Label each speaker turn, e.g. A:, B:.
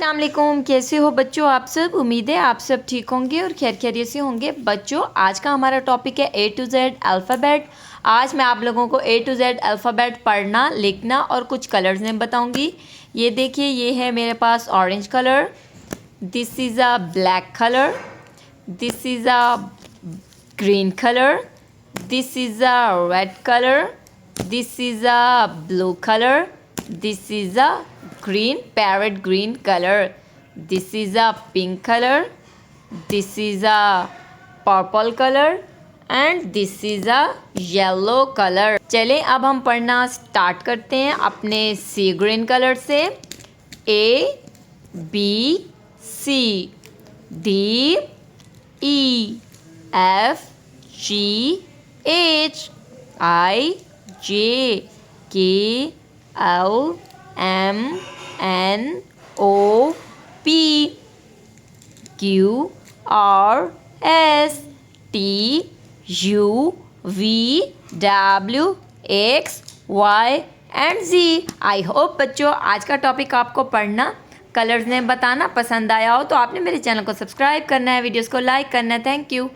A: अस्सलाम वालेकुम, कैसे हो बच्चों आप सब। उम्मीद है आप सब ठीक होंगे और खैर खैरियत से होंगे। बच्चों आज का हमारा टॉपिक है ए टू जेड अल्फ़ाबेट। आज मैं आप लोगों को ए टू जेड अल्फ़ाबेट पढ़ना, लिखना और कुछ कलर्स नेम बताऊंगी। ये देखिए, ये है मेरे पास orange colour, this is a black colour, this is a green colour, this is a red colour, this is a blue colour, this is a green parrot green color, this is a pink color, this is a purple color and this is a yellow color। चलें अब हम पढ़ना start करते हैं अपने सी green colour से। A B C D E F G H I J K L M N O P Q R S T U V W X Y and Z। I hope बच्चों आज का topic आपको पढ़ना, colours ने बताना पसंद आया हो तो आपने मेरे चैनल को सब्सक्राइब करना है, वीडियोस को लाइक करना है। Thank you.